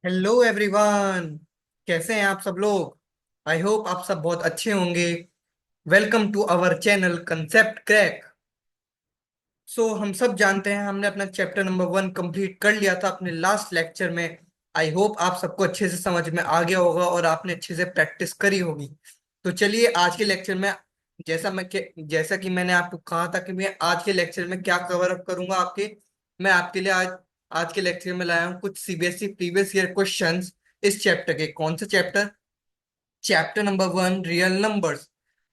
Hello everyone. कैसे हैं आप सब लोग? आई होप आप सब बहुत अच्छे होंगे। Welcome to our channel concept crack. हम सब जानते हैं हमने अपना चैप्टर नंबर 1 कंप्लीट कर लिया था अपने लास्ट लेक्चर में। आई होप आप सबको अच्छे से समझ में आ गया होगा और आपने अच्छे से प्रैक्टिस करी होगी। तो चलिए आज के लेक्चर में जैसा कि मैंने आपको कहा था कि मैं आज के लेक्चर में क्या कवर अप करूंगा आपके। मैं आपके लिए आज आज के लेक्चर में लाया हूँ कुछ सीबीएसई प्रीवियस ईयर क्वेश्चंस। इस चैप्टर के कौन से chapter? Chapter number 1 real numbers.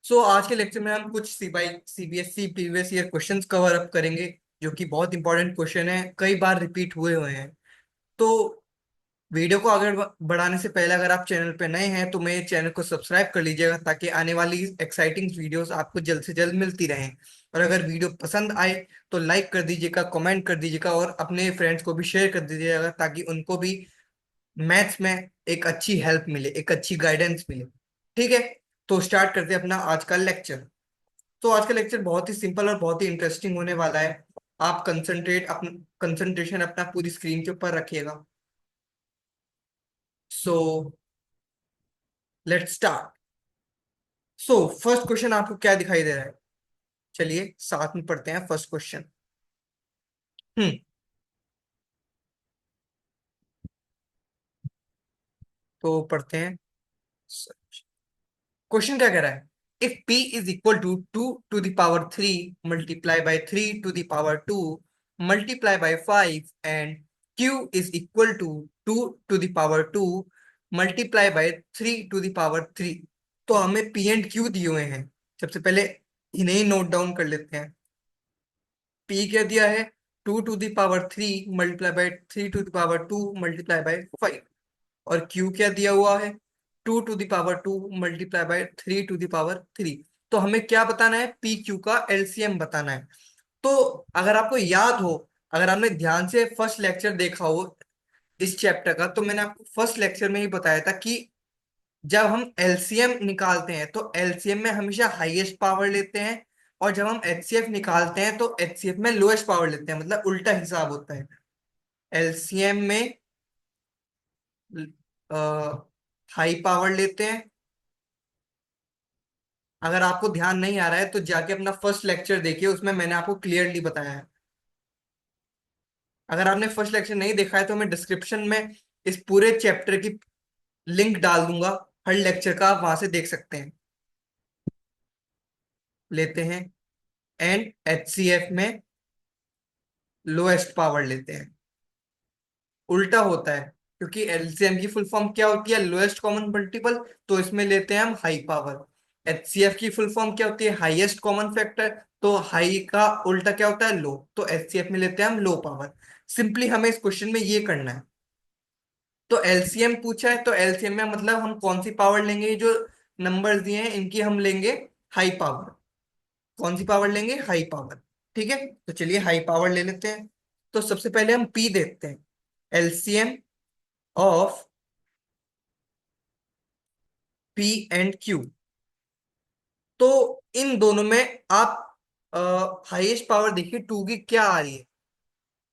आज के लेक्चर में हम कुछ CBSE previous year questions cover up करेंगे जो कि बहुत इंपॉर्टेंट क्वेश्चन है, कई बार रिपीट हुए हुए हैं। तो वीडियो को आगे बढ़ाने से पहले अगर आप चैनल पे नए हैं तो मेरे चैनल को सब्सक्राइब कर लीजिएगा ताकि आने वाली एक्साइटिंग वीडियोस आपको जल्द से जल्द मिलती रहें। और अगर वीडियो पसंद आए तो लाइक कर दीजिएगा, कमेंट कर दीजिएगा और अपने फ्रेंड्स को भी शेयर कर दीजिएगा ताकि उनको भी मैथ्स में एक अच्छी हेल्प मिले, एक अच्छी गाइडेंस मिले। ठीक है, तो स्टार्ट करते हैं अपना आज का लेक्चर। तो आज का लेक्चर बहुत ही सिंपल और बहुत ही इंटरेस्टिंग होने वाला है। आप कंसंट्रेशन अपना पूरी स्क्रीन के ऊपर रखिएगा। So let's start. First question आपको क्या दिखाई दे रहा है? चलिए साथ में पढ़ते हैं फर्स्ट क्वेश्चन। हम्म तो पढ़ते हैं। क्वेश्चन क्या कह रहा है? If p is equal to 2 to the power 3 multiply by 3 to the power 2 multiply by 5 and q is equal to 2 to the power 2 multiply by 3 to the power 3। तो हमें p and q दिए हुए हैं। सबसे पहले इन्हें ही note down कर लेते हैं। p क्या दिया है? 2 to the power 3 multiply by 3 to the power 2 multiply by 5। और क्यू क्या दिया हुआ है? 2 to the power 2 multiply by 3 to the power 3। तो हमें क्या बताना है? पी क्यू का एलसीएम बताना है। तो अगर आपको याद हो, अगर आपने ध्यान से फर्स्ट लेक्चर देखा हो इस चैप्टर का, तो मैंने आपको फर्स्ट लेक्चर में ही बताया था कि जब हम एलसीएम निकालते हैं तो एलसीएम में हमेशा हाईएस्ट पावर लेते हैं, और जब हम एचसीएफ निकालते हैं तो एचसीएफ में लोएस्ट पावर लेते हैं, मतलब उल्टा हिसाब होता है। एलसीएम में हाई पावर लेते हैं। अगर आपको ध्यान नहीं आ रहा है तो जाके अपना फर्स्ट लेक्चर देखिए, उसमें मैंने आपको क्लियरली बताया है। अगर आपने फर्स्ट लेक्चर नहीं देखा है तो मैं डिस्क्रिप्शन में इस पूरे चैप्टर की लिंक डाल दूंगा, हर लेक्चर का, आप वहां से देख सकते हैं। लेते हैं एंड एचसीएफ में लोएस्ट पावर लेते हैं। उल्टा होता है क्योंकि एलसीएम की फुल फॉर्म क्या होती है? Lowest common multiple. तो इसमें लेते हैं हम हाई पावर। एचसीएफ की फुल फॉर्म क्या होती है? Highest common factor. तो हाई का उल्टा क्या होता है? लो। तो एचसीएफ में लेते हैं हम लो पावर। सिंपली हमें इस क्वेश्चन में ये करना है। तो एलसीएम पूछा है तो एलसीएम में मतलब हम कौन सी पावर लेंगे? ये जो नंबर्स दिए हैं इनकी हम लेंगे हाई पावर। कौन सी पावर लेंगे? High power. ठीक है, तो चलिए हाई पावर ले लेते हैं। तो सबसे पहले हम पी देखते हैं। LCM of P and Q. तो इन दोनों में आप हाईएस्ट पावर देखिए 2 की क्या आ रही है,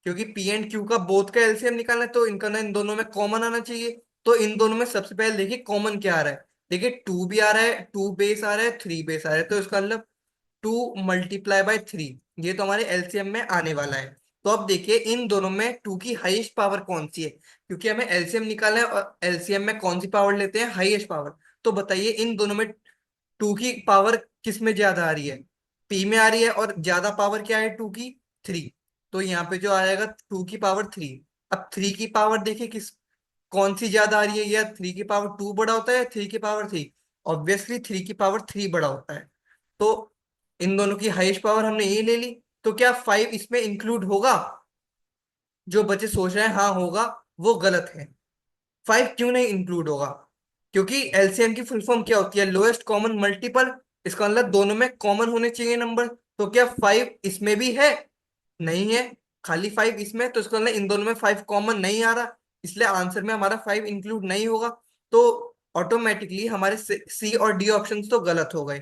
क्योंकि पी एंड क्यू का बोथ का एलसीएम निकालना है तो इनका ना इन दोनों में कॉमन आना चाहिए। तो इन दोनों में सबसे पहले देखिए कॉमन क्या आ रहा है। देखिए 2 भी आ रहा है, 2 बेस आ रहा है, 3 बेस आ रहा है, तो इसका मतलब 2 मल्टीप्लाई बाय 3। ये तो हमारे एलसीएम में आने वाला है। तो अब देखिए इन दोनों में 2 की हाईएस्ट पावर कौन सी है, क्योंकि हमें एलसीएम निकालना है और एलसीएम में कौन सी पावर लेते हैं? Highest power. तो बताइए इन दोनों में 2 की पावर किस में ज्यादा आ रही है? पी में आ रही है, और ज्यादा पावर क्या है 2 की? 3। तो यहाँ पे जो आएगा 2 की पावर 3। अब 3 की पावर देखिए किस कौन सी ज्यादा आ रही है? या 3 की पावर 2 बड़ा होता है या 3 की पावर 3? ऑब्वियसली 3 की पावर 3 बड़ा होता है। तो इन दोनों की हाईएस्ट पावर हमने ये ले ली। तो क्या 5 इसमें इंक्लूड होगा? जो बच्चे सोच रहे हैं हाँ होगा, वो गलत है। 5 क्यों नहीं इंक्लूड होगा? क्योंकि एलसीएम की फुल फॉर्म क्या होती है? Lowest common multiple. इसका मतलब दोनों में कॉमन होने चाहिए नंबर। तो क्या 5 इसमें भी है? नहीं है। खाली 5 इसमें, तो इसका मतलब इन दोनों में 5 कॉमन नहीं आ रहा, इसलिए आंसर में हमारा 5 इंक्लूड नहीं होगा। तो ऑटोमेटिकली हमारे सी और डी ऑप्शन तो गलत हो गए।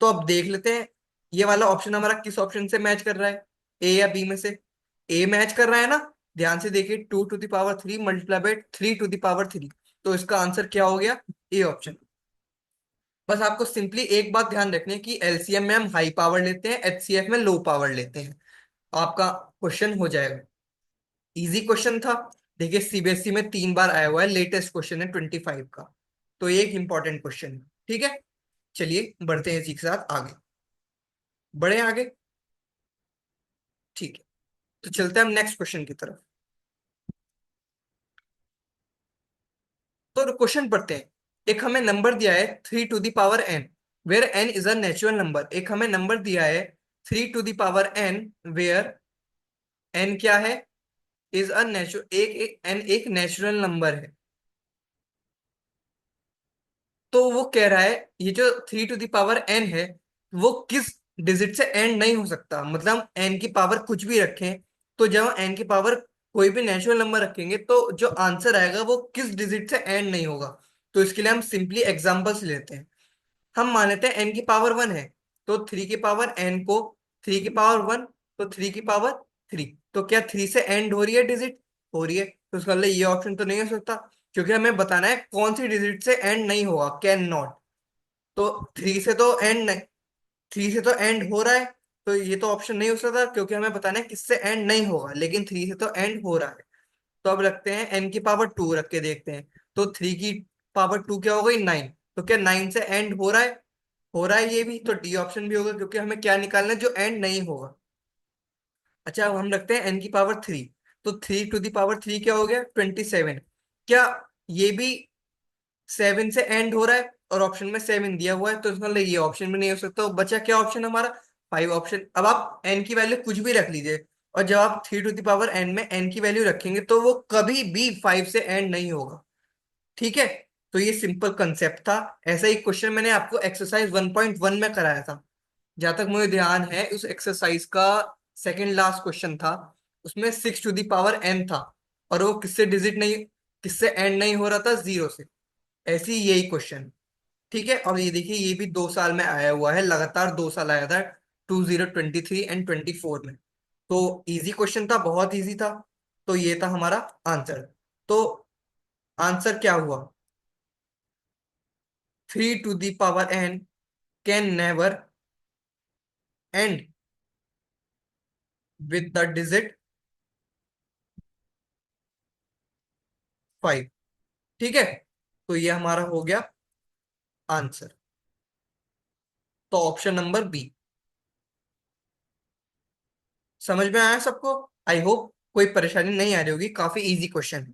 तो अब देख लेते हैं ये वाला ऑप्शन हमारा किस ऑप्शन से मैच कर रहा है, ए या बी में से। ए मैच कर रहा है ना, ध्यान से देखिए, 2 to the power 3 multiply by 3 to the power 3, तो इसका आंसर क्या हो गया? A option. बस आपको सिंपली एक बात ध्यान रखनी है कि एलसीएम में हम हाई पावर लेते हैं, एचसीएफ में लो पावर लेते हैं। आपका क्वेश्चन हो जाएगा। इजी क्वेश्चन था। देखिए सीबीएसई में 3 बार आया हुआ है, लेटेस्ट क्वेश्चन है 25 का। तो ये एक इंपॉर्टेंट क्वेश्चन है। ठीक है, चलिए बढ़ते हैं इसी के साथ आगे। बढ़े आगे। ठीक है, तो चलते हैं हम नेक्स्ट क्वेश्चन की तरफ। तो क्वेश्चन पढ़ते हैं। एक हमें नंबर दिया है 3 to the power n, where n is a natural number. एक हमें नंबर दिया है 3 to the power n, where n क्या है? इज अ नेचुरल, n एक नेचुरल नंबर है। तो वो कह रहा है ये जो 3 टू द पावर n है, वो किस डिजिट से एंड नहीं हो सकता। मतलब n की पावर कुछ भी रखें, तो जब n की पावर कोई भी नेचुरल नंबर रखेंगे तो जो आंसर आएगा वो किस डिजिट से एंड नहीं होगा। तो इसके लिए हम सिंपली एग्जांपल्स लेते हैं। हम मान लेते हैं n की पावर 1 है, तो 3 की पावर n को 3 की पावर 1, तो 3 की पावर 3। तो क्या 3 से एंड हो रही है डिजिट? हो रही है। तो उसका मतलब ये ऑप्शन तो नहीं हो सकता, क्योंकि हमें बताना है कौन सी डिजिट से एंड नहीं होगा, कैन नॉट। तो 3 से तो एंड नहीं, 3 से तो एंड हो रहा है, तो ये तो ऑप्शन नहीं हो सकता, क्योंकि हमें बताना है किससे एंड नहीं होगा, लेकिन 3 से तो एंड हो रहा है। तो अब रखते हैं n की पावर 2 रख के देखते हैं। तो 3 की पावर 2 क्या हो गई? 9। तो क्या 9 से एंड हो रहा है? हो रहा है ये भी, तो डी ऑप्शन भी होगा, क्योंकि हमें क्या निकालना है? जो एंड नहीं होगा। अच्छा, अब हम रखते हैं n की पावर 3। तो 3 टू द पावर 3 क्या हो गया? 27। क्या ये भी 7 से एंड हो रहा है? और ऑप्शन में 7 दिया हुआ है, तो इसका मतलब ये ऑप्शन भी नहीं हो सकता। तो बचा क्या ऑप्शन हमारा? 5 ऑप्शन। अब आप n की वैल्यू कुछ भी रख लीजिए, और जब आप 3 टू द पावर n में n की वैल्यू रखेंगे तो वो कभी भी 5 से एंड नहीं होगा। ठीक है, तो ये सिंपल कंसेप्ट था। ऐसा ही क्वेश्चन मैंने आपको एक्सरसाइज 1.1 में कराया था। जहां तक मुझे ध्यान है, उस एक्सरसाइज का सेकंड लास्ट क्वेश्चन था। उसमें 6 टू द पावर n था, और वो किससे डिजिट नहीं, किससे एंड नहीं हो रहा था? 0 से। ऐसे ही यही क्वेश्चन। ठीक है, और ये देखिए ये भी 2 साल में आया हुआ है, लगातार 2 साल आया था, 2023 एंड 24 में। तो इजी क्वेश्चन था, बहुत इजी था। तो ये था हमारा आंसर। तो आंसर क्या हुआ? 3 to the power n can never end with the digit 5। ठीक है, तो ये हमारा हो गया आंसर। तो ऑप्शन नंबर बी। समझ में आया सबको? आई होप कोई परेशानी नहीं आ रही होगी, काफी इजी क्वेश्चन है।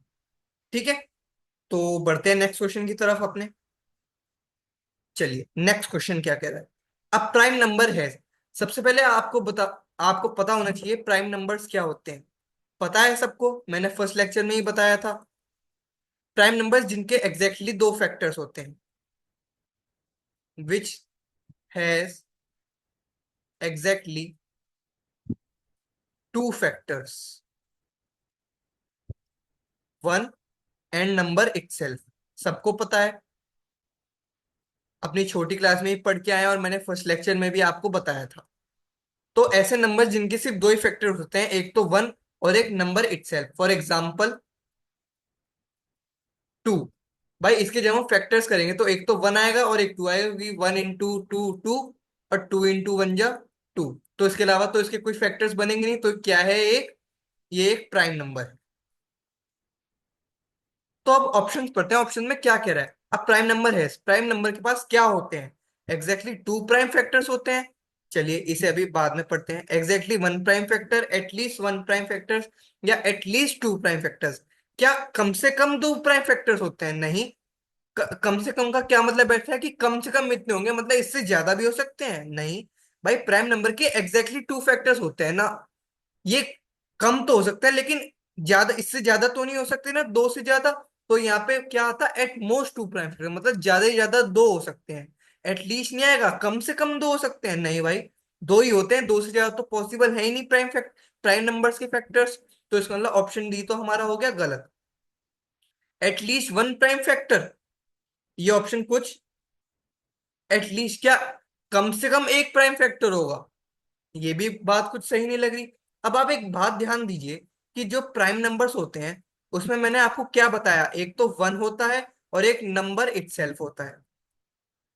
ठीक है, तो बढ़ते हैं नेक्स्ट क्वेश्चन की तरफ अपने। चलिए नेक्स्ट क्वेश्चन क्या कह रहा है। अब प्राइम नंबर है। सबसे पहले आपको पता होना चाहिए प्राइम नंबर्स क्या होते हैं। पता है सबको, मैंने फर्स्ट लेक्चर में ही बताया था। प्राइम नंबर्स जिनके एग्जैक्टली 2 फैक्टर्स होते हैं, which has exactly 2 factors, one and number itself. सबको पता है, अपनी छोटी क्लास में ही पढ़ के आए हैं, और मैंने फर्स्ट लेक्चर में भी आपको बताया था। तो ऐसे नंबर जिनके सिर्फ 2 ही फैक्टर्स होते हैं, एक तो 1 और एक नंबर इटसेल्फ। For example 2। भाई इसके जब हम फैक्टर्स करेंगे तो एक तो 1 आएगा और एक 2 आएगा, क्योंकि 1 इंटू 2 2, और 2 इंटू 1 जा 2। तो इसके अलावा तो इसके कोई फैक्टर्स बनेंगे नहीं, तो क्या है? एक, ये एक प्राइम नंबर है। तो अब ऑप्शन पढ़ते हैं, ऑप्शन में क्या कह रहा है। अब प्राइम नंबर है, प्राइम नंबर के पास क्या होते हैं? एग्जैक्टली 2 प्राइम फैक्टर्स होते हैं। चलिए इसे अभी बाद में पढ़ते हैं। Exactly 1 prime factor, at least 1 prime factors, या एटलीस्ट 2 प्राइम फैक्टर्स। क्या कम से कम 2 प्राइम फैक्टर्स होते हैं? नहीं। कम से कम का क्या मतलब बैठता है कि कम से कम इतने होंगे, मतलब इससे ज्यादा भी हो सकते हैं? नहीं। भाई प्राइम नंबर के एग्जैक्टली 2 फैक्टर्स होते हैं ना। ये कम तो हो सकता है, लेकिन ज्यादा, इससे ज्यादा तो नहीं हो सकते ना, 2 से ज्यादा। तो यहाँ पे क्या आता है? एट मोस्ट 2 प्राइम फैक्टर, मतलब ज्यादा से ज्यादा 2 हो सकते हैं। एटलीस्ट नहीं आएगा, कम से कम 2 हो सकते हैं? नहीं भाई, 2 ही होते हैं, 2 से ज्यादा तो पॉसिबल है ही नहीं प्राइम नंबर्स के फैक्टर्स। तो इसका मतलब ऑप्शन डी तो हमारा हो गया गलत। एटलीस्ट 1 प्राइम फैक्टर, ये ऑप्शन कुछ, एटलीस्ट क्या, कम से कम 1 प्राइम फैक्टर होगा, ये भी बात कुछ सही नहीं लग रही। अब आप एक बात ध्यान दीजिए, कि जो प्राइम नंबर्स होते हैं उसमें मैंने आपको क्या बताया, एक तो वन होता है और एक नंबर इटसेल्फ होता है।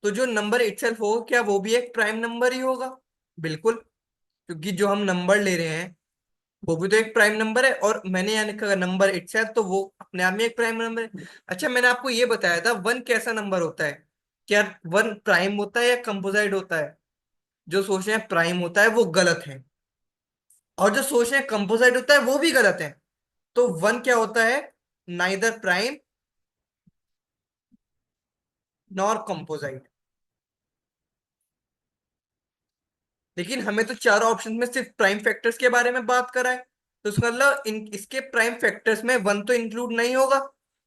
तो जो नंबर इटसेल्फ होगा क्या वो भी एक प्राइम नंबर ही होगा? बिल्कुल, क्योंकि जो हम नंबर ले रहे हैं वो भी तो एक प्राइम नंबर है, और मैंने यहाँ लिखा नंबर इटसेल्फ, तो वो अपने आप में एक प्राइम नंबर है। अच्छा, मैंने आपको ये बताया था वन कैसा नंबर होता है। क्या वन प्राइम होता है या कंपोजाइट होता है? जो सोच रहे हैं प्राइम होता है वो गलत है, और जो सोच रहे हैं कंपोजाइट होता है वो भी गलत है। तो वन क्या होता है? Neither prime nor composite. लेकिन हमें तो चारों ऑप्शन में सिर्फ प्राइम फैक्टर्स के बारे में बात करा है, तो उसका मतलब इन इसके प्राइम फैक्टर्स में वन तो इंक्लूड नहीं होगा,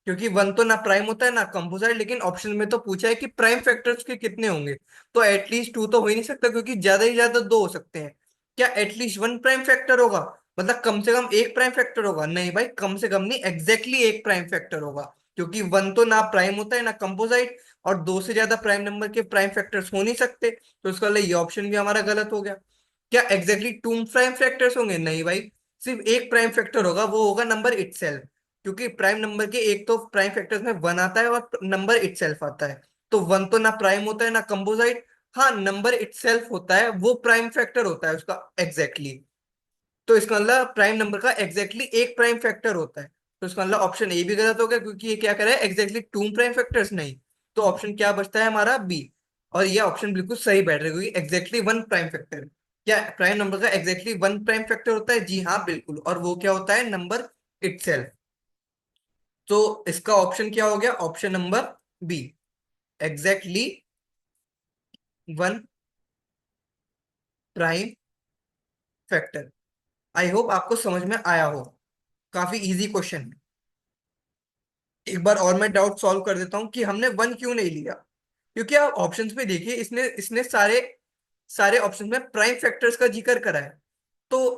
क्योंकि वन तो ना प्राइम होता है ना कंपोजिट। लेकिन ऑप्शन में तो पूछा है कि प्राइम फैक्टर्स के कितने होंगे, तो एटलीस्ट टू तो हो ही नहीं सकता, क्योंकि ज्यादा ही ज्यादा दो हो सकते हैं। क्या एटलीस्ट वन प्राइम फैक्टर होगा? मतलब कम से कम एक प्राइम फैक्टर होगा? नहीं भाई, कम से कम नहीं, एग्जैक्टली एक प्राइम फैक्टर होगा, क्योंकि वन तो ना प्राइम होता है ना कंपोजिट, और दो से ज्यादा प्राइम नंबर के प्राइम फैक्टर्स हो नहीं सकते। तो इसका मतलब ये ऑप्शन भी हमारा गलत हो गया। क्या एग्जैक्टली टू प्राइम फैक्टर्स होंगे? नहीं भाई, सिर्फ एक प्राइम फैक्टर होगा, वो होगा नंबर इटसेल्फ, क्योंकि प्राइम नंबर के एक तो प्राइम फैक्टर्स में वन आता है और नंबर इटसेल्फ आता है। तो वन तो ना प्राइम होता है ना कंपोजिट। हाँ, नंबर इटसेल्फ होता है, वो प्राइम फैक्टर होता है उसका एग्जैक्टली। तो इसका मतलब प्राइम नंबर का एग्जैक्टली एक प्राइम फैक्टर होता है। तो इसका मतलब ऑप्शन ए भी गलत हो गया, क्योंकि ये क्या करे एग्जैक्टली टू प्राइम फैक्टर्स नहीं। तो ऑप्शन क्या बचता है हमारा? बी। और ये ऑप्शन बिल्कुल सही बैठ रहा है, क्योंकि एग्जैक्टली वन प्राइम फैक्टर। क्या प्राइम नंबर का एग्जैक्टली वन प्राइम फैक्टर होता है? जी हाँ बिल्कुल, और वो क्या होता है? Number itself. तो इसका ऑप्शन क्या हो गया? Option number B, exactly one prime factor. I hope आपको समझ में आया हो, काफी इजी क्वेश्चन। एक बार और मैं डाउट सॉल्व कर देता हूँ कि हमने वन क्यों नहीं लिया। क्योंकि आप ऑप्शंस में देखिए, इसने इसने सारे सारे ऑप्शंस में प्राइम फैक्टर्स का जिक्र करा है। तो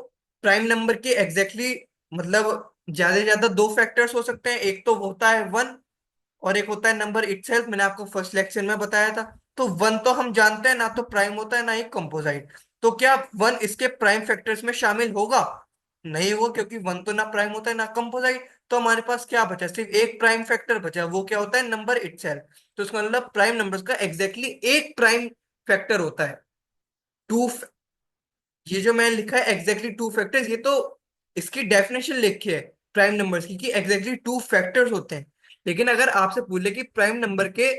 प्राइम नंबर के एग्जैक्टली मतलब ज्यादा से ज्यादा दो फैक्टर्स हो सकते हैं, एक तो होता है वन और एक होता है नंबर इटसेल्फ। मैंने आपको फर्स्ट लेक्चर में बताया था। तो वन तो हम जानते हैं ना, तो प्राइम होता है ना ही कंपोजाइट। तो क्या वन इसके प्राइम फैक्टर्स में शामिल होगा? नहीं होगा, क्योंकि वन तो ना प्राइम होता है ना कंपोजाइट। तो हमारे पास क्या बचा? सिर्फ एक प्राइम फैक्टर बचा, वो क्या होता है? Number itself. तो इसका मतलब प्राइम नंबर्स का एग्जैक्टली एक प्राइम फैक्टर होता है। टू, ये जो मैंने लिखा है एग्जैक्टली टू फैक्टर्स, ये तो इसकी डेफिनेशन लिखी है प्राइम नंबर्स की, कि एग्जैक्टली टू फैक्टर्स होते हैं। लेकिन अगर आपसे पूछे कि प्राइम नंबर के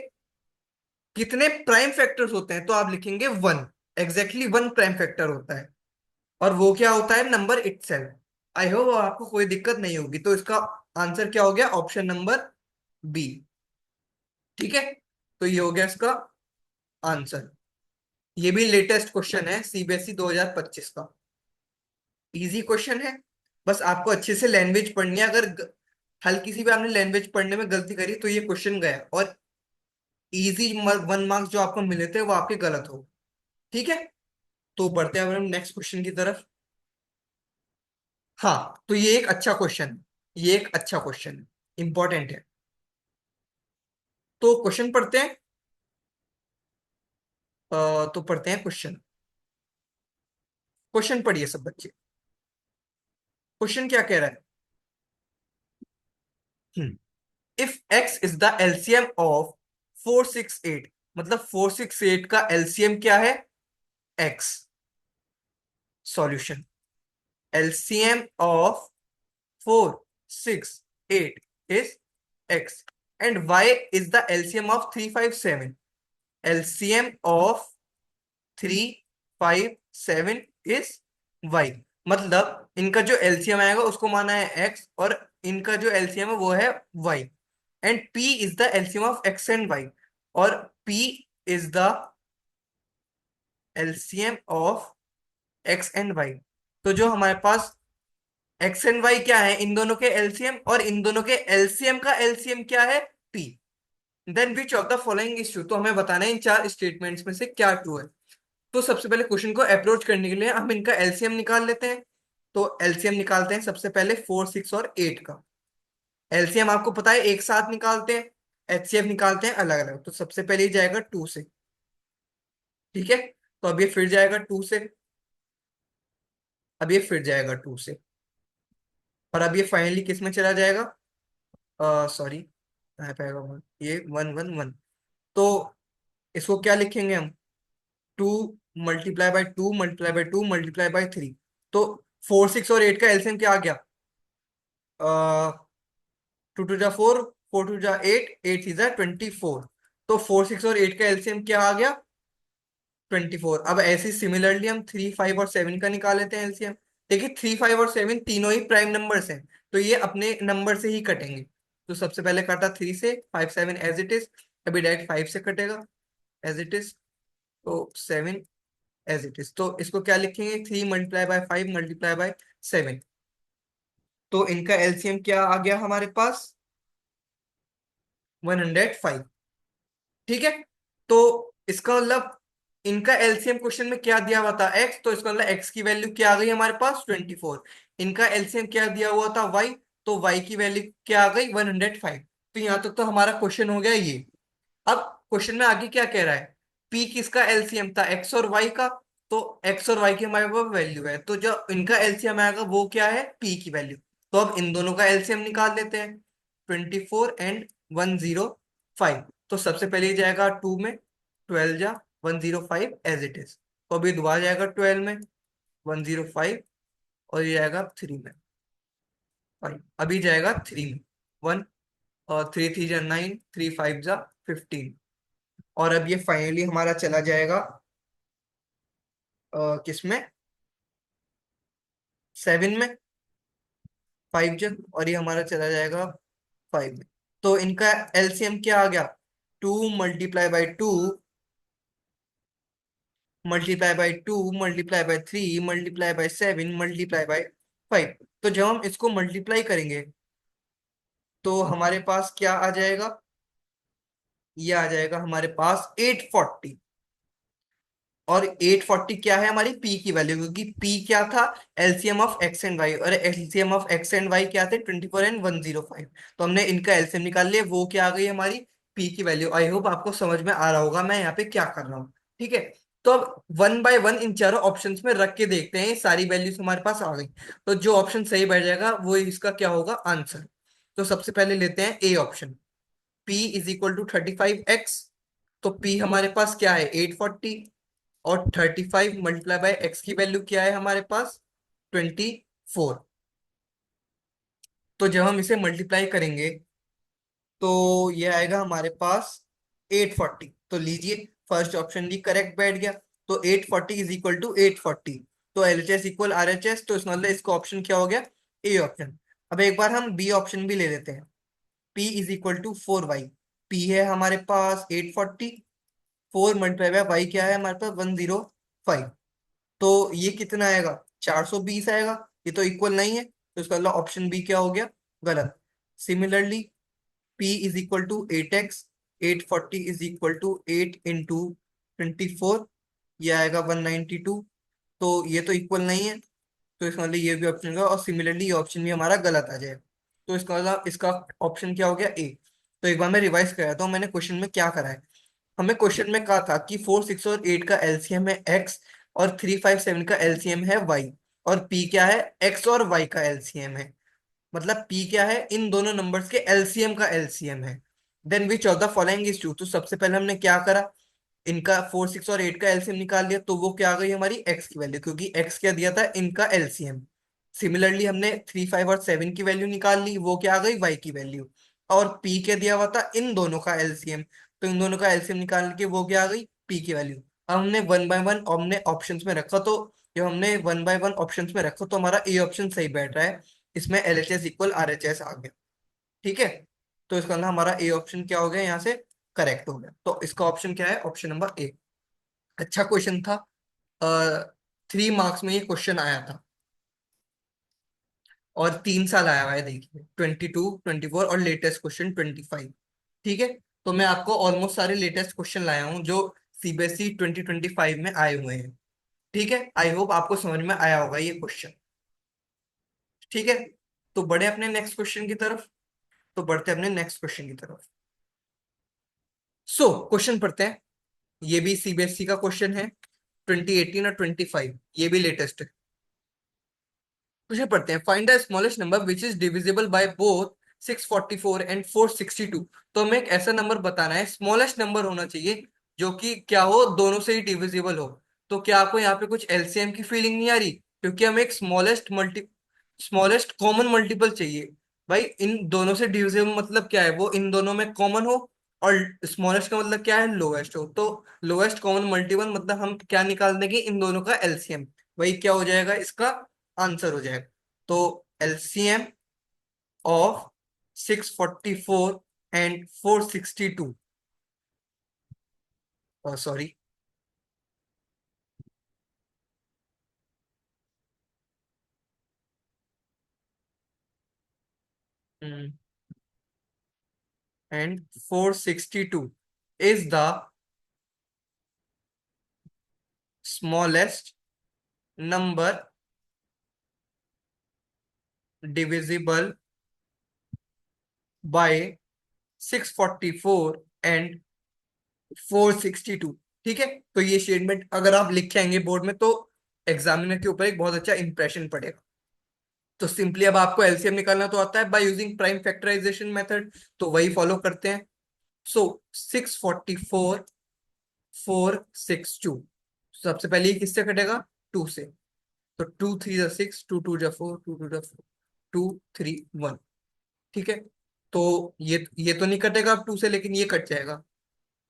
कितने प्राइम फैक्टर्स होते हैं, तो आप लिखेंगे one. Exactly one prime factor होता है, और वो क्या होता है? Number itself. आई होप आपको कोई दिक्कत नहीं होगी। तो इसका आंसर क्या हो गया? Option number B. ठीक है, तो ये हो गया इसका आंसर। ये भी लेटेस्ट क्वेश्चन है सीबीएसई 2025 का। इजी क्वेश्चन है, बस आपको अच्छे से लैंग्वेज पढ़नी है। अगर हल्की सी भी आपने लैंग्वेज पढ़ने में गलती करी तो ये क्वेश्चन गया, और इजी वन मार्क्स जो आपको मिले थे वो आपके गलत हो। ठीक है, तो बढ़ते हैं अब हम नेक्स्ट क्वेश्चन की तरफ। हाँ, तो ये एक अच्छा क्वेश्चन है, ये एक अच्छा क्वेश्चन है, इंपॉर्टेंट है। तो क्वेश्चन पढ़ते हैं। तो पढ़ते हैं क्वेश्चन। क्वेश्चन पढ़िए सब बच्चे। क्वेश्चन क्या कह रहा है? If x is the LCM of 468, मतलब 468 का एलसीएम क्या है? X. Solution, LCM of 468 is x, and y is the LCM of 357। LCM of 357 is y। मतलब इनका जो एलसीएम आएगा उसको माना है x, और इनका जो एलसीएम है वो है y। And p is the LCM of x and y, और p is the LCM of x and y। तो जो हमारे पास एक्स एंड वाई क्या है? इन दोनों के एलसीएम, और इन दोनों के एलसीएम का एलसीएम क्या है? P. Then which of the following is true? तो हमें बताना है इन चार स्टेटमेंट्स में से क्या ट्रू है। तो सबसे पहले क्वेश्चन को अप्रोच करने के लिए हम इनका एलसीएम निकाल लेते हैं। तो एलसीएम निकालते हैं सबसे पहले 4, 6 और 8 का। एलसीएम आपको पता है एक साथ निकालते हैं, एचसीएफ निकालते हैं अलग अलग। तो सबसे पहले ये जाएगा टू से। ठीक है, तो अब ये फिर जाएगा टू से, अब ये फिर जाएगा टू से। और अब ये फाइनली किस में चला जाएगा, सॉरी, यहाँ पे आएगा वन, ये वन वन वन। तो इसको क्या लिखेंगे हम, to multiply by two multiply by two multiply by three. तो 4 6 और 8 का एलसीएम क्या आ गया, 2 2 जा 4, 4 2 जा 8, 8 3 जा 24। तो 4 6 और 8 का एलसीएम क्या आ गया, 24। अब ऐसे सिमिलरली हम 3 5 और 7 का निकाल लेते हैं एलसीएम। देखिए 3 5 और 7 तीनों ही प्राइम नंबर्स हैं, तो ये अपने नंबर से ही कटेंगे। तो सबसे पहले काटा 3 से, 5 7 एज इट इज। अभी डायरेक्ट 5 से कटेगा एज इट इज, तो 7 एज इट इज। तो इसको क्या लिखेंगे, 3 मल्टीप्लाई बाय 5 मल्टीप्लाई बाय 7। तो इनका एलसीएम क्या आ गया हमारे पास, 105। ठीक है। तो इसका मतलब इनका एलसीएम क्वेश्चन में क्या दिया हुआ था, एक्स, तो इसका मतलब एक्स की वैल्यू क्या आ गई हमारे पास, 24। इनका एलसीएम क्या दिया हुआ था, वाई, तो वाई की वैल्यू क्या आ गई, 105। तो यहाँ तक तो हमारा क्वेश्चन हो गया ये। अब क्वेश्चन में आगे क्या कह रहा है, पी किसका एलसीएम था, एक्स और वाई का। तो एक्स और वाई की हमारे पास वैल्यू है, तो जो इनका एलसीएम आएगा वो क्या है, पी की वैल्यू। तो अब इन दोनों का एलसीएम निकाल लेते हैं, 24 and 105। तो सबसे पहले ये जाएगा 2 में, 12 जा 105 एज इट इज। तो अभी दोबारा जाएगा 12 में, 105, और ये जाएगा 3 में, 5। अभी जाएगा 3 में, 1, और 3 3 जा 9, 3 5 जा 15। और अब ये फाइनली हमारा चला जाएगा किसमें, 7 में, 5 जन, और ये हमारा चला जाएगा 5 में। तो इनका एलसीएम क्या आ गया, 2 multiply bye 2 multiply bye 2 multiply by 3 multiply bye 7 multiply by 5। तो जब हम इसको मल्टीप्लाई करेंगे तो हमारे पास क्या आ जाएगा, ये आ जाएगा हमारे पास 840। और 840 क्या है, हमारी पी की वैल्यू, क्योंकि पी क्या था, LCM of X and Y, और LCM of X and Y क्या थे, 24 and 105। तो हमने इनका एलसीएम निकाल लिया, वो क्या आ गई हमारी, पी की वैल्यू। आई होप आपको समझ में आ रहा होगा मैं यहाँ पे क्या कर रहा हूँ। ठीक है। तो अब वन बाय वन इन चारों ऑप्शंस में रख के देखते हैं, ये सारी वैल्यूज हमारे पास आ गई। तो जो ऑप्शन सही बैठ जाएगा वो इसका क्या होगा, आंसर। तो सबसे पहले लेते हैं ए ऑप्शन, P = 35x। तो P हमारे पास क्या है, 840। और 35 मल्टीप्लाई बाय एक्स की वैल्यू क्या है हमारे पास, 24। तो जब हम इसे मल्टीप्लाई करेंगे तो ये आएगा हमारे पास 840। तो लीजिए, फर्स्ट ऑप्शन भी करेक्ट बैठ गया। तो 840 = 840। तो एलएचएस इक्वल आरएचएस, तो इसका मतलब इसका ऑप्शन क्या हो गया, ए ऑप्शन। अब एक बार हम बी ऑप्शन भी ले लेते हैं, P = 4y। पी है हमारे पास 840, 4 मल्टीप्लाई बाय वाई क्या है हमारे पास, 105। तो ये कितना आएगा, 420 आएगा। ये तो इक्वल नहीं है, तो इसका मतलब ऑप्शन बी क्या हो गया, गलत। सिमिलरली P = 8x, 840 = 8 × 24, ये आएगा 192। तो ये तो इक्वल नहीं है, तो इसका मतलब ये भी ऑप्शन का, और सिमिलरली ये ऑप्शन भी हमारा गलत आ जाएगा। तो इसका मतलब इसका ऑप्शन क्या हो गया, ए। तो एक बार मैं रिवाइज कर रहा हूँ मैंने क्वेश्चन में क्या करा है। हमें क्वेश्चन में कहा था कि 4 6 और 8 का एलसीएम है एक्स, और 3 5 7 का एलसीएम है वाई, और पी क्या है, एक्स और वाई का एलसीएम है। मतलब पी क्या है, इन दोनों नंबर्स के एलसीएम का एलसीएम है। Then which of the following is true. तो सबसे पहले हमने क्या करा, इनका 4 6 और 8 का एलसीएम निकाल लिया, तो वो क्या आ गई हमारी एक्स की वैल्यू, क्योंकि एक्स क्या दिया था, इनका एलसीएम। सिमिलरली हमने 3 5 और 7 की वैल्यू निकाल ली, वो क्या आ गई, वाई की वैल्यू। और पी क्या दिया हुआ था, इन दोनों का एलसीएम। तो इन दोनों का एलसीएम निकाल के वो क्या आ गई, पी की वैल्यू। अब हमने वन बाय वन हमने ऑप्शंस में रखा, तो जब हमने वन बाय वन ऑप्शंस में रखा तो हमारा ए ऑप्शन सही बैठ रहा है। इसमें एलएचएस इक्वल आरएचएस आ गया। ठीक है। तो इसका मतलब हमारा ए ऑप्शन क्या हो गया, यहाँ से करेक्ट हो गया। तो इसका ऑप्शन क्या है, ऑप्शन नंबर ए। अच्छा क्वेश्चन था, 3 मार्क्स में ये क्वेश्चन आया था, और 3 साल आया हुआ है, देखिए 22 24 और लेटेस्ट क्वेश्चन 25। ठीक है। तो मैं आपको ऑलमोस्ट सारे लेटेस्ट क्वेश्चन लाया हूँ जो सीबीएसई 2025 में आए हुए हैं। ठीक है, आई होप आपको समझ में आया होगा ये क्वेश्चन। ठीक है। तो बढ़े अपने नेक्स्ट क्वेश्चन की तरफ। तो बढ़ते हैं अपने नेक्स्ट क्वेश्चन की तरफ। क्वेश्चन पढ़ते हैं। ये भी सीबीएसई का क्वेश्चन है, 2018 और 25, ये भी लेटेस्ट है। क्वेश्चन पढ़ते हैं, find the smallest number which is divisible by both 644 and 462। तो हमें एक ऐसा नंबर बताना है, स्मॉलेस्ट नंबर होना चाहिए जो कि क्या हो, दोनों से ही डिविजिबल हो। तो क्या आपको यहाँ पे कुछ एलसीएम की फीलिंग नहीं आ रही? क्योंकि हमें एक स्मॉलेस्ट कॉमन मल्टीपल चाहिए। भाई इन दोनों से डिविजिबल मतलब क्या है, वो इन दोनों में कॉमन हो, और स्मॉलेस्ट का मतलब क्या है, लोएस्ट हो। तो लोएस्ट कॉमन मल्टीपल मतलब हम क्या निकाल देंगे, इन दोनों का एलसीएम। वही क्या हो जाएगा, इसका आंसर हो जाएगा। तो LCM of 644 and 462, sorry, and 462 is the smallest number divisible by 644 and 462। ठीक है। तो ये स्टेटमेंट अगर आप लिख के आएंगे बोर्ड में तो एग्जामिनर के ऊपर एक बहुत अच्छा इंप्रेशन पड़ेगा। तो सिंपली अब आपको एलसीएम निकालना तो आता है by using prime factorization method, तो वही फॉलो करते हैं। सो 644 462, सबसे पहले ये किससे कटेगा, टू से। तो 2 3 6, 2 2 4, 2 2 4, 2 3 1। ठीक है। तो ये तो नहीं कटेगा अब टू से, लेकिन ये कट जाएगा।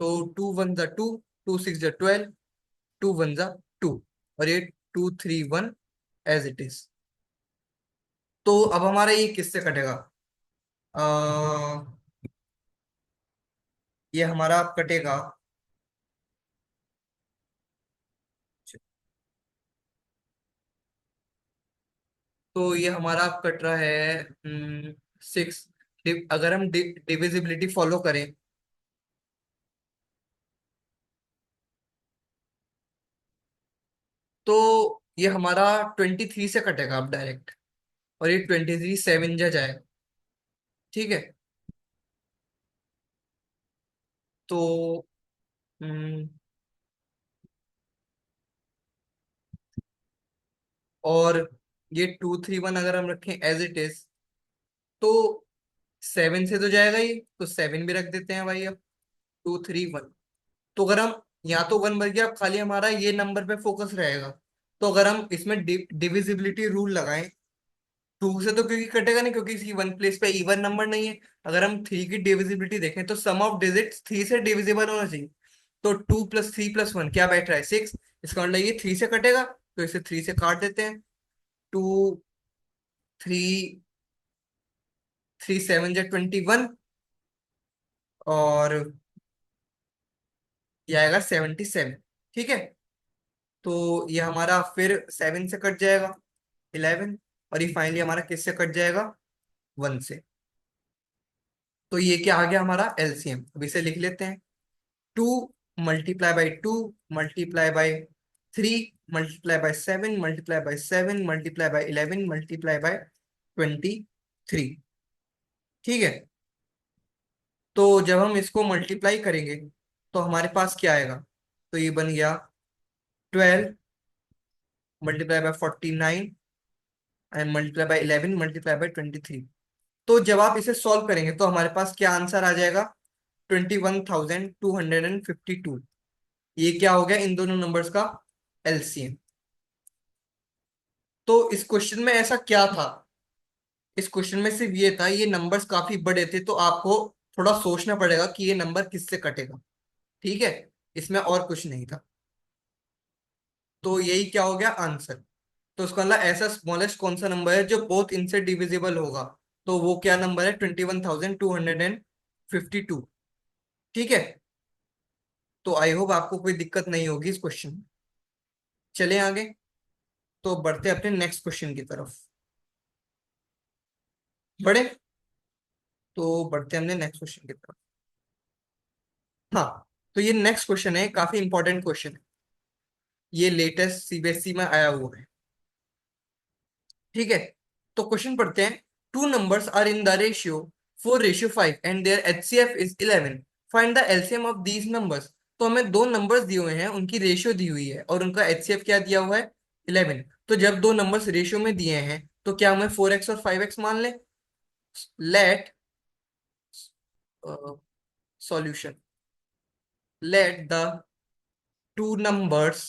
तो 2 1 2, 2 6 12, 2 1 2, और ये 2 3 1 एज इट इज। तो अब हमारा ये किससे कटेगा, आ, ये हमारा अब कटेगा। तो ये हमारा अब कट रहा है 6। अगर हम डिविजिबिलिटी फॉलो करें, तो ये हमारा 23 से कटेगा अब डायरेक्ट, और ये 23 7 जा जाएगा। ठीक है। तो हम्म, और ये 2 3 1 अगर हम रखें एज इट इज, तो 7 से तो जाएगा ही, तो 7 भी रख देते हैं भाई अब। 2 3 1। तो अगर हम, यहाँ तो 1 बन गया, अब खाली हमारा ये नंबर पे फोकस रहेगा। तो अगर हम इसमें डिविजिबिलिटी रूल लगाएं, टू से तो क्योंकि कटेगा नहीं, क्योंकि इसकी वन प्लेस पे इवन नंबर नहीं है। अगर हम थ्री की डिविजिबिलिटी देखें तो सम ऑफ डिजिट्स थ्री से डिविजिबल होना चाहिए। तो 2 + 3 + 1 क्या बैठ रहा है, 6। इसका मतलब ये थ्री से कटेगा, तो इसे थ्री से काट देते हैं। 2 3 3 7 × 21, और ये आएगा 77। ठीक है। तो ये हमारा फिर 7 से कट जाएगा, 11, और ये फाइनली हमारा किससे कट जाएगा, 1 से। तो ये क्या आ गया हमारा एलसीएम, अब इसे लिख लेते हैं। 2 × 2 × 3 × 7 × 11 ठीक है। तो जब हम इसको मल्टीप्लाई करेंगे तो हमारे पास क्या आएगा, तो ये बन गया 12 × 49 एंड × 11 × 23। तो जब आप इसे सॉल्व करेंगे तो हमारे पास क्या आंसर आ जाएगा, 21,252। ये क्या हो गया, इन दोनों नंबर्स का एलसीएम। तो इस क्वेश्चन में ऐसा क्या था, इस क्वेश्चन में सिर्फ ये था, ये नंबर्स काफी बड़े थे, तो आपको थोड़ा सोचना पड़ेगा कि ये नंबर किससे कटेगा। ठीक है। इसमें और कुछ नहीं था। तो यही क्या हो गया आंसर। तो उसका मतलब ऐसा स्मॉलेस्ट कौन सा नंबर है जो बोथ इनसे डिविजिबल होगा, तो वो क्या नंबर है, 21,252। ठीक है। तो आई होप आपको कोई दिक्कत नहीं होगी इस क्वेश्चन में। चले आगे, तो बढ़ते अपने नेक्स्ट क्वेश्चन की तरफ। बढ़े, तो बढ़ते हमने नेक्स्ट क्वेश्चन की तरफ। हाँ। तो ये नेक्स्ट क्वेश्चन है, काफी इंपॉर्टेंट क्वेश्चन है। ये लेटेस्ट सीबीएसई में आया हुआ है। ठीक है। तो क्वेश्चन पढ़ते हैं, two numbers are in the ratio 4:5 and their HCF is 11, find the LCM of these numbers. तो हमें दो नंबर्स दिए हुए हैं, उनकी रेशियो दी हुई है, और उनका एचसीएफ क्या दिया हुआ है, 11। तो जब दो नंबर्स रेशियो में दिए हैं, तो क्या हमें 4x और 5x मान लें? Let solution, let the two numbers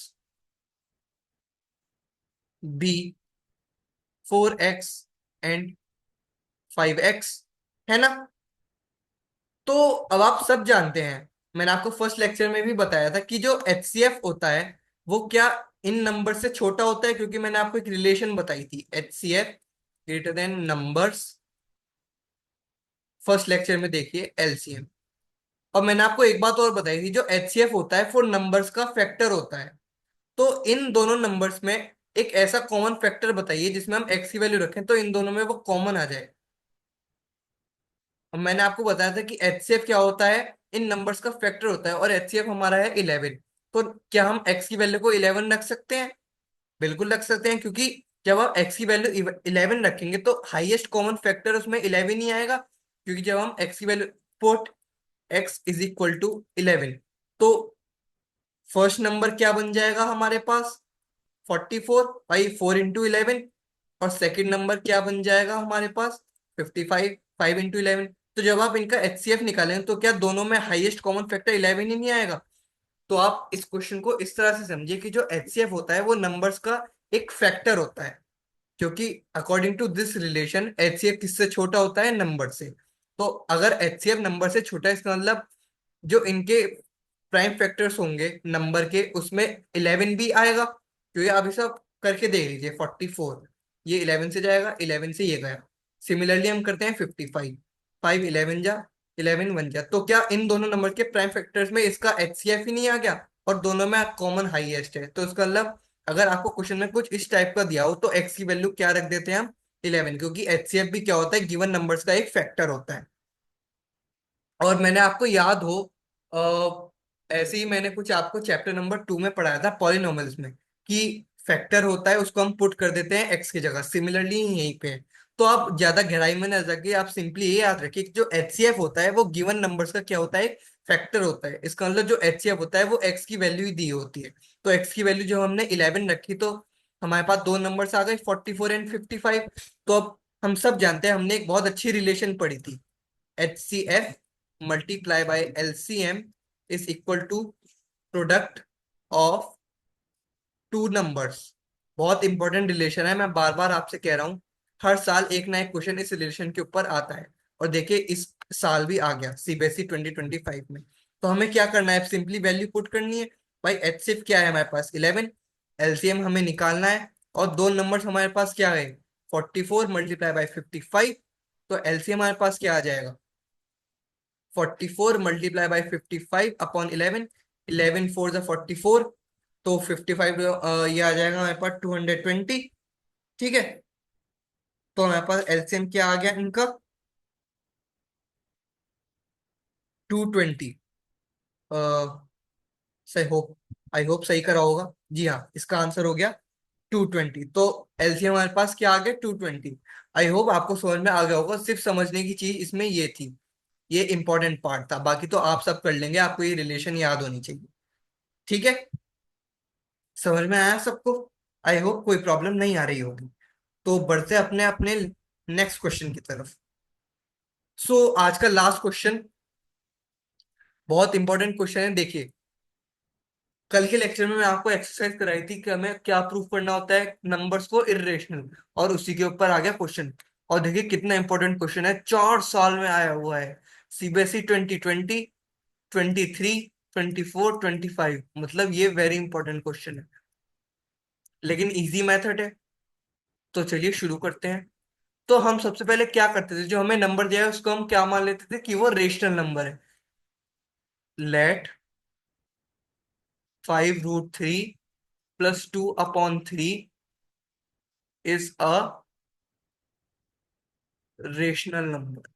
be 4x and 5x, है ना? तो अब आप सब जानते हैं, मैंने आपको फर्स्ट लेक्चर में भी बताया था कि जो HCF होता है वो क्या इन नंबर से छोटा होता है, क्योंकि मैंने आपको एक रिलेशन बताई थी, HCF greater than numbers. First lecture में देखिए LCM। और मैंने आपको एक बात और बताई थी, जो HCF होता है वो नंबर्स का फैक्टर होता है। तो इन दोनों नंबर्स में एक ऐसा कॉमन फैक्टर बताइए जिसमें हम x की वैल्यू रखें तो इन दोनों में वो कॉमन आ जाए। और मैंने आपको बताया था कि HCF क्या होता है, इन नंबर्स का फैक्टर होता है, और HCF हमारा है 11। तो क्या हम x की वैल्यू को 11 रख सकते हैं? बिल्कुल रख सकते हैं, क्योंकि जब आप x की वैल्यू 11 रखेंगे तो हाईएस्ट कॉमन फैक्टर उसमें 11 ही आएगा, क्योंकि जब हम x की value put x is equal to 11, तो फर्स्ट नंबर क्या बन जाएगा हमारे पास? 44 बाई 4 इंटू 11। और सेकंड नंबर क्या बन जाएगा हमारे पास? 55 5 इंटू 11। तो जब आप इनका HCF निकालेंगे तो क्या दोनों में हाईएस्ट कॉमन फैक्टर 11 ही नहीं आएगा? तो आप इस क्वेश्चन को इस तरह से समझिए कि जो HCF होता है वो नंबर्स का एक फैक्टर होता है, क्योंकि according to this relation HCF किससे छोटा होता है? नंबर से। तो अगर HCF नंबर से छोटा है, इसका मतलब जो इनके प्राइम फैक्टर्स होंगे नंबर के, उसमें 11 भी आएगा, क्योंकि आप ये सब करके देख लीजिए। 44 ये 11 से जाएगा, 11 से ये गया। सिमिलरली हम करते हैं 55, 5 11 जा, 11 1 जा, तो क्या इन दोनों नंबर के प्राइम फैक्टर्स में इसका HCF ही नहीं आ गया? और दोनों में कॉमन हाईएस्ट है, तो इसका मतलब अगर आपको क्वेश्चन में कुछ इस टाइप का दिया हो तो x की वैल्यू क्या रख देते हैं हम? 11, क्योंकि HCF भी क्या होता है? गिवन नंबर्स का एक फैक्टर होता है। और मैंने आपको याद हो, ऐसे ही मैंने कुछ आपको चैप्टर नंबर 2 में पढ़ाया था पॉलिनोमियल्स में, कि फैक्टर होता है उसको हम पुट कर देते हैं एक्स की जगह। सिमिलरली यहीं पे है। तो आप ज्यादा गहराई में ना जाके आप सिंपली ये याद रखिए कि जो HCF होता है वो गिवन नंबर्स का क्या होता है? फैक्टर होता है। इसका मतलब जो HCF होता है वो एक्स की वैल्यू ही दी होती है। तो एक्स की वैल्यू जो हमने 11 रखी, तो हमारे पास दो नंबर्स आ गए, 44 एंड 55। तो अब हम सब जानते हैं, हमने एक बहुत अच्छी रिलेशन पढ़ी थी, HCF multiply by LCM is equal to product of two numbers. बहुत इंपॉर्टेंट रिलेशन है, मैं बार बार आपसे कह रहा हूँ। हर साल एक ना एक क्वेश्चन इस रिलेशन के ऊपर आता है। और देखिए इस साल भी आ गया CBSE 2025 में। तो हमें क्या करना है? सिंपली वैल्यू पुट करनी है। भाई HCF क्या है हमारे पास? 11। LCM हमें निकालना है, और दो नंबर्स हमारे पास क्या है? 44 मल्टीप्लाई बाई 55। तो LCM हमारे पास क्या आ जाएगा? 44 मल्टीप्लाई बाई 55 अपॉन 11। 11 फोर जा 44, तो 55 ये आ जाएगा हमारे पास 220। ठीक है। तो हमारे पास LCM क्या आ गया इनका? 220। सही होप, आई होप सही करा होगा। जी हाँ, इसका आंसर हो गया 220। तो LCM हमारे पास क्या आ गया? 220। आई होप आपको समझ में आ गया होगा। सिर्फ समझने की चीज इसमें ये थी, ये इंपॉर्टेंट पार्ट था। बाकी तो आप सब कर लेंगे, आपको ये रिलेशन याद होनी चाहिए। ठीक है, समझ में आया सबको? आई होप कोई प्रॉब्लम नहीं आ रही होगी। तो बढ़ते अपने अपने नेक्स्ट क्वेश्चन की तरफ। आज का लास्ट क्वेश्चन बहुत इंपॉर्टेंट क्वेश्चन है। देखिए, कल के लेक्चर में मैं आपको एक्सरसाइज कराई थी कि हमें क्या प्रूफ करना होता है नंबर्स को इर्रेशनल, और उसी के ऊपर आ गया क्वेश्चन। और देखिए कितना इंपॉर्टेंट क्वेश्चन है, 4 साल में आया हुआ है। CBSE 2020, 23, 24, 25, मतलब ये वेरी इंपॉर्टेंट क्वेश्चन है, लेकिन इजी मेथड है। तो चलिए शुरू करते हैं। तो हम सबसे पहले क्या करते थे, जो हमें नंबर दिया है उसको हम क्या मान लेते थे कि वो रेशनल नंबर है। Let 5√3 plus 2/3 is a rational number.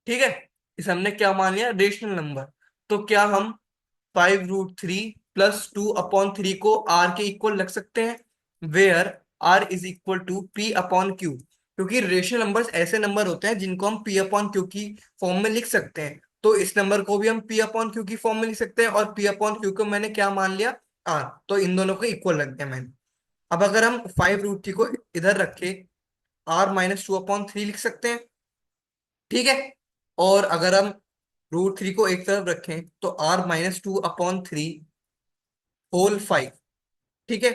ठीक है, इस हमने क्या मान लिया? Rational number. तो क्या हम 5√3 प्लस 2/3 को आर के इक्वल रख सकते हैं? Where R is equal to P/Q, क्योंकि रेशनल नंबर्स ऐसे नंबर होते हैं जिनको हम P/Q की फॉर्म में लिख सकते हैं। तो इस नंबर को भी हम P/Q की फॉर्म में लिख सकते हैं, और P/Q को मैंने क्या मान लिया? आर। तो इन दोनों को इक्वल रख दिया मैंने। अब अगर हम 5√3 को इधर रखें, R-2/3 लिख सकते हैं, ठीक है। और अगर हम √3 को एक तरफ रखें तो R-2/3 होल 5, ठीक है।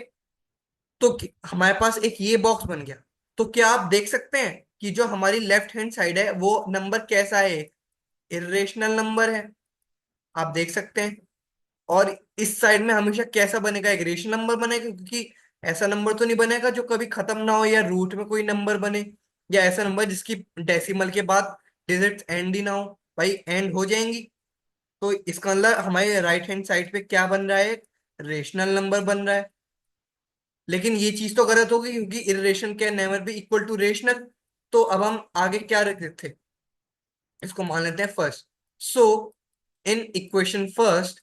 तो हमारे पास एक ये बॉक्स बन गया। तो क्या आप देख सकते हैं कि जो हमारी लेफ्ट हैंड साइड है वो नंबर कैसा है? इरेशनल नंबर है, आप देख सकते हैं। और इस साइड में हमेशा कैसा बनेगा? एक रेशनल नंबर बनेगा, क्योंकि ऐसा नंबर तो नहीं बनेगा जो कभी खत्म ना हो या रूट में कोई नंबर बने, या ऐसा नंबर जिसकी डेसिमल के बाद डिजिट एंड ही ना हो। भाई एंड हो जाएंगी। तो इसका मतलब हमारे राइट हैंड साइड पे क्या बन रहा है? रेशनल नंबर बन रहा है। लेकिन ये चीज तो गलत होगी, क्योंकि irrational can never be equal to rational. तो अब हम आगे क्या रख रहे थे? इसको मान लेते हैं first. So in equation first,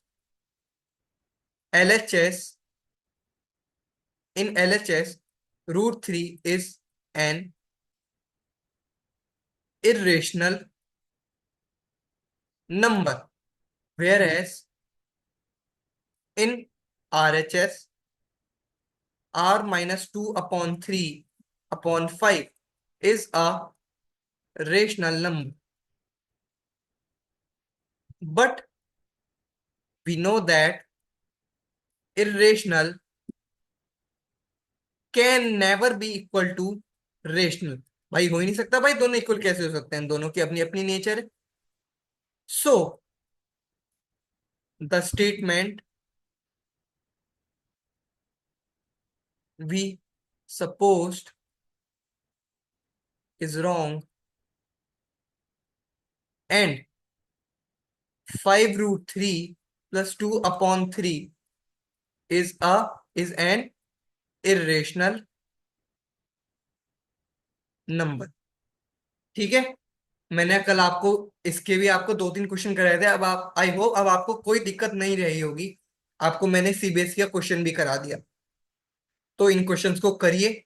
LHS, in LHS, √3 is an irrational number, whereas in RHS, R-2/3/5 is a rational number. But we know that irrational can never be equal to rational. भाई हो ही नहीं सकता, भाई दोनों equal कैसे हो सकते हैं? दोनों की अपनी अपनी नेचर है। So the statement we supposed is wrong, and 5√3 plus 2/3 is an irrational number, ठीक है। मैंने कल आपको इसके भी आपको 2-3 क्वेश्चन कराए थे। अब आप, आई होप अब आपको कोई दिक्कत नहीं रही होगी। आपको मैंने सीबीएसई का क्वेश्चन भी करा दिया, तो इन क्वेश्चंस को करिए।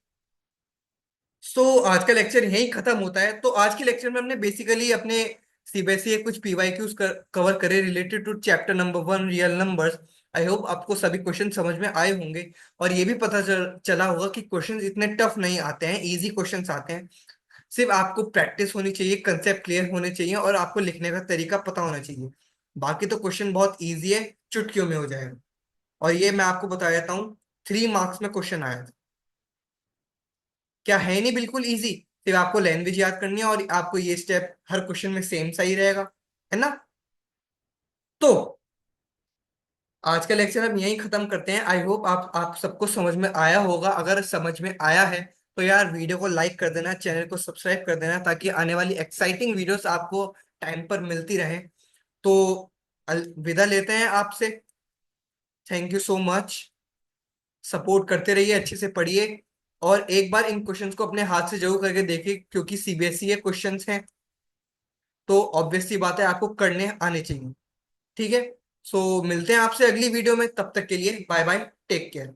सो आज का लेक्चर यहीं खत्म होता है। तो आज के लेक्चर में हमने बेसिकली अपने सीबीएसई के कुछ पीवाईक्यूज कवर करे related to chapter number 1 real numbers. I hope आपको सभी क्वेश्चन समझ में आए होंगे, और ये भी पता चला होगा कि क्वेश्चन इतने टफ नहीं आते हैं, इजी क्वेश्चंस आते हैं। सिर्फ आपको प्रैक्टिस होनी चाहिए, कंसेप्ट क्लियर होने चाहिए, और आपको लिखने का तरीका पता होना चाहिए। बाकी तो क्वेश्चन बहुत ईजी है, चुटकियों में हो जाएगा। और ये मैं आपको बता देता हूँ, 3 मार्क्स में क्वेश्चन आया था। क्या है नहीं, बिल्कुल इजी। सिर्फ आपको लैंग्वेज याद करनी है, और आपको ये स्टेप हर क्वेश्चन में सेम सही रहेगा, है ना। तो आज का लेक्चर हम यहीं खत्म करते हैं। आई होप आप सबको समझ में आया होगा। अगर समझ में आया है तो यार वीडियो को लाइक कर देना, चैनल को सब्सक्राइब कर देना, ताकि आने वाली एक्साइटिंग वीडियोस आपको टाइम पर मिलती रहे। तो विदा लेते हैं आपसे। Thank you so much. Support करते रहिए, अच्छे से पढ़िए, और एक बार इन क्वेश्चंस को अपने हाथ से जरूर करके देखिए, क्योंकि सीबीएसई के क्वेश्चंस हैं। तो ऑब्वियस सी बात है, आपको करने आने चाहिए, ठीक है। सो मिलते हैं आपसे अगली वीडियो में, तब तक के लिए बाय बाय, टेक केयर।